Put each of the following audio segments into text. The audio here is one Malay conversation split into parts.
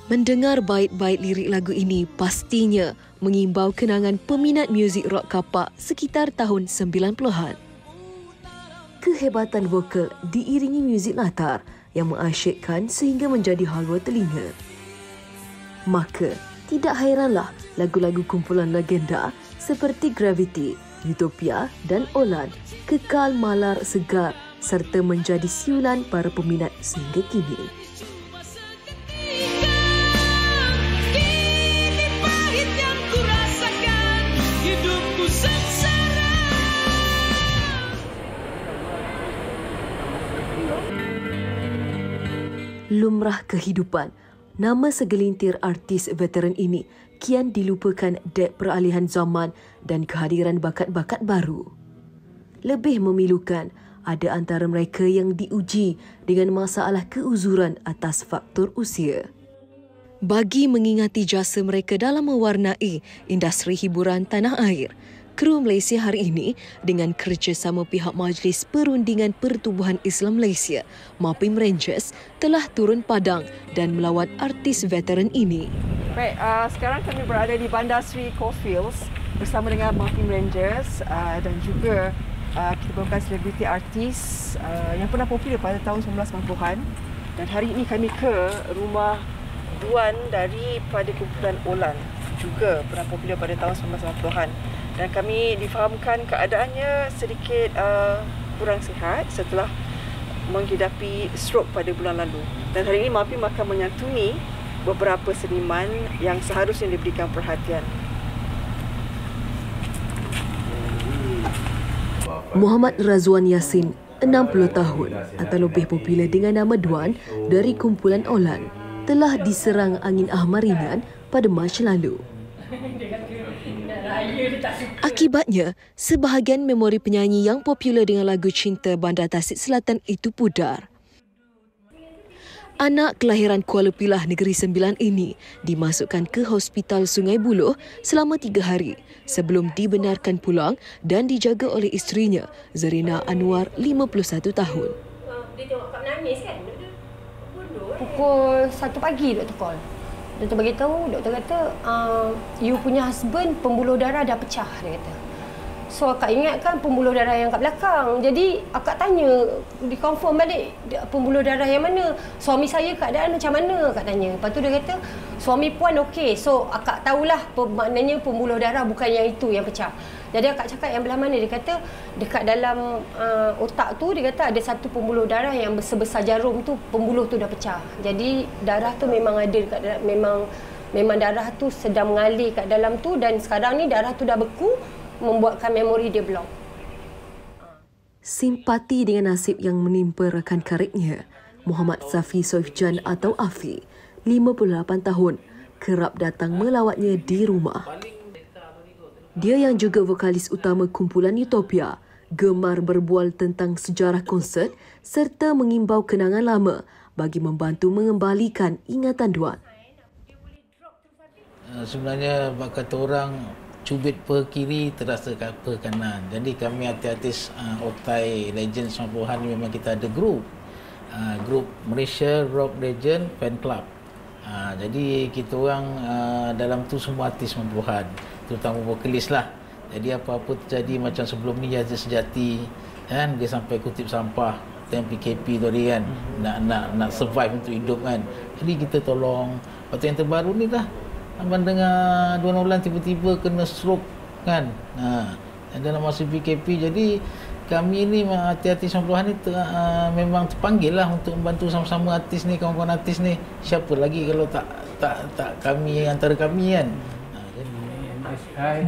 Mendengar bait-bait lirik lagu ini pastinya mengimbau kenangan peminat muzik rock kapak sekitar tahun 90-an. Kehebatan vokal diiringi muzik latar yang mengasyikkan sehingga menjadi halwa telinga. Maka, tidak hairanlah lagu-lagu kumpulan legenda seperti Gravity, Utopia dan Olan kekal malar segar serta menjadi siulan para peminat sehingga kini. Lumrah kehidupan, nama segelintir artis veteran ini kian dilupakan dek peralihan zaman dan kehadiran bakat-bakat baru. Lebih memilukan, ada antara mereka yang diuji dengan masalah keuzuran atas faktor usia. Bagi mengingati jasa mereka dalam mewarnai industri hiburan tanah air, kru Malaysia hari ini dengan kerjasama pihak Majlis Perundingan Pertubuhan Islam Malaysia, MAPIM Rangers, telah turun padang dan melawat artis veteran ini. Baik, sekarang kami berada di Bandar Seri Coalfields bersama dengan MAPIM Rangers dan juga kita bawakan selebriti artis yang pernah popular pada tahun 1990-an. Dan hari ini kami ke rumah Duan daripada kumpulan Olan, juga pernah popular pada tahun 1990-an. Dan kami difahamkan keadaannya sedikit kurang sihat setelah menghidapi stroke pada bulan lalu. Dan hari ini MAPIM akan menyantuni beberapa seniman yang seharusnya diberikan perhatian. Muhammad Razwan Yassin, 60 tahun atau lebih popular dengan nama Duan dari kumpulan Olan, telah diserang angin ahmar ringan pada Mac lalu. Akibatnya, sebahagian memori penyanyi yang popular dengan lagu Cinta Bandar Tasik Selatan itu pudar. Anak kelahiran Kuala Pilah Negeri Sembilan ini dimasukkan ke Hospital Sungai Buloh selama 3 hari sebelum dibenarkan pulang dan dijaga oleh isterinya, Zarina Anwar, 51 tahun. Dia tengok kat menangis kan? Pukul 1 pagi doktor call. Doktor beritahu, doktor kata, you punya husband pembuluh darah dah pecah, dia kata. So akak ingatkan pembuluh darah yang kat belakang. Jadi akak tanya, dikonfirm balik pembuluh darah yang mana. Suami saya keadaan macam mana, akak tanya. Lepas tu dia kata, suami puan okey. So akak tahulah maknanya pembuluh darah bukan yang itu yang pecah. Jadi akak cakap yang belah mana, dia kata dekat dalam otak tu, dia kata ada satu pembuluh darah yang sebesar jarum tu, pembuluh tu dah pecah. Jadi darah tu memang ada dekat dalam, memang darah tu sedang mengalir kat dalam tu, dan sekarang ni darah tu dah beku, membuatkan memori dia block. Simpati dengan nasib yang menimpa rakan karibnya, Muhammad Safi Soifjan atau Afi, 58 tahun, kerap datang melawatnya di rumah. Dia yang juga vokalis utama kumpulan Utopia, gemar berbual tentang sejarah konsert serta mengimbau kenangan lama bagi membantu mengembalikan ingatan Duan. Sebenarnya kata orang, cubit per kiri terasa per kanan. Jadi kami artis Optai Legend 90-an memang kita ada grup Malaysia Rock Legend Fan Club. Jadi kita orang dalam tu semua artis 90-an, terutama vokalis lah. Jadi apa-apa terjadi macam sebelum ni Yazid Sejati kan, dia sampai kutip sampah time PKP tu dia kan, nak survive untuk hidup kan. Jadi kita tolong. Lepas tu yang terbaru ni lah, abang dengar Duan Olan tiba-tiba kena stroke kan. Dalam masa PKP, jadi kami ni artis 90-an ni memang terpanggil lah untuk membantu sama-sama artis ni, kawan-kawan artis ni. Siapa lagi kalau tak kami, antara kami kan.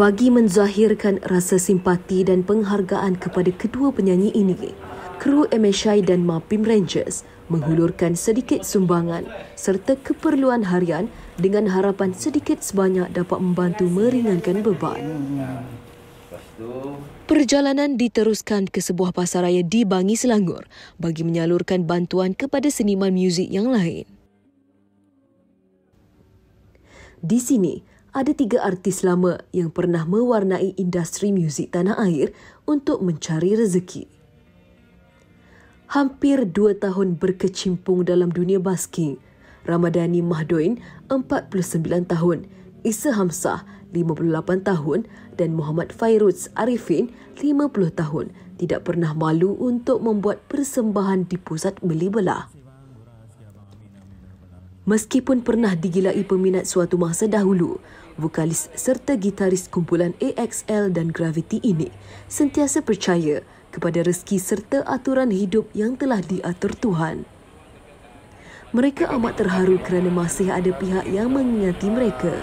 Bagi menzahirkan rasa simpati dan penghargaan kepada kedua penyanyi ini, kru MSI dan MAPIM Rangers menghulurkan sedikit sumbangan serta keperluan harian dengan harapan sedikit sebanyak dapat membantu meringankan beban. Perjalanan diteruskan ke sebuah pasaraya di Bangi, Selangor bagi menyalurkan bantuan kepada seniman muzik yang lain. Di sini, ada 3 artis lama yang pernah mewarnai industri muzik tanah air untuk mencari rezeki. Hampir 2 tahun berkecimpung dalam dunia basking, Ramadhani Mahdoin 49 tahun, Isa Hamsah 58 tahun dan Muhammad Fairuz Arifin 50 tahun tidak pernah malu untuk membuat persembahan di pusat beli belah. Meskipun pernah digilai peminat suatu masa dahulu, vokalis serta gitaris kumpulan AXL dan Gravity ini sentiasa percaya kepada rezeki serta aturan hidup yang telah diatur Tuhan. Mereka amat terharu kerana masih ada pihak yang mengingati mereka.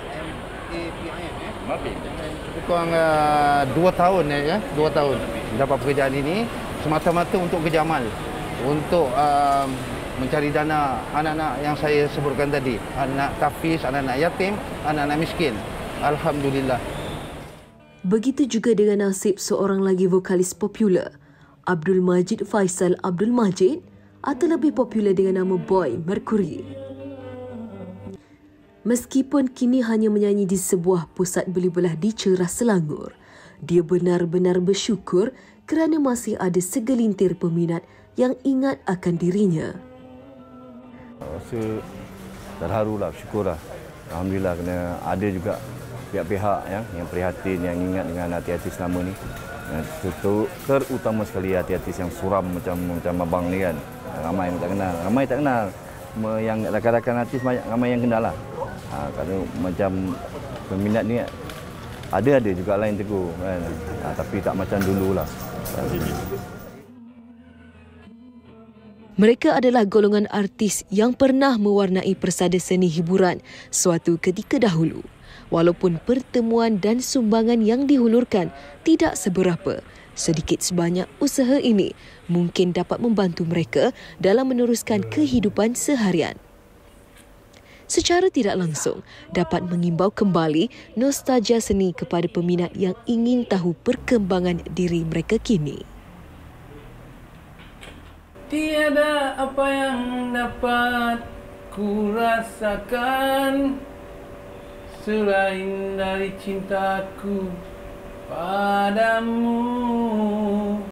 Kurang 2 tahun ya, 2 tahun dapat pekerjaan ini semata-mata untuk kerja amal, untuk mencari dana anak-anak yang saya sebutkan tadi, anak tafiz, anak-anak yatim, anak-anak miskin. Alhamdulillah. Begitu juga dengan nasib seorang lagi vokalis popular, Abdul Majid Faisal Abdul Majid, atau lebih popular dengan nama Boy Mercury. Meskipun kini hanya menyanyi di sebuah pusat beli belah di Ceras Selangor, dia benar-benar bersyukur kerana masih ada segelintir peminat yang ingat akan dirinya. Rasa terharulah, syukurlah. Alhamdulillah kerana ada juga pihak-pihak yang prihatin, yang ingat dengan artis selama ni. Terutama sekali artis yang suram macam abang ni kan. Ramai yang tak kenal. Yang rakan-rakan artis ramai yang kenal lah. Kerana macam peminat ni ada juga lain tegur kan. Tapi tak macam dululah. Mereka adalah golongan artis yang pernah mewarnai persada seni hiburan suatu ketika dahulu. Walaupun pertemuan dan sumbangan yang dihulurkan tidak seberapa, sedikit sebanyak usaha ini mungkin dapat membantu mereka dalam meneruskan kehidupan seharian. Secara tidak langsung, dapat mengimbau kembali nostalgia seni kepada peminat yang ingin tahu perkembangan diri mereka kini. Tiada apa yang dapat ku rasakan selain dari cintaku padamu.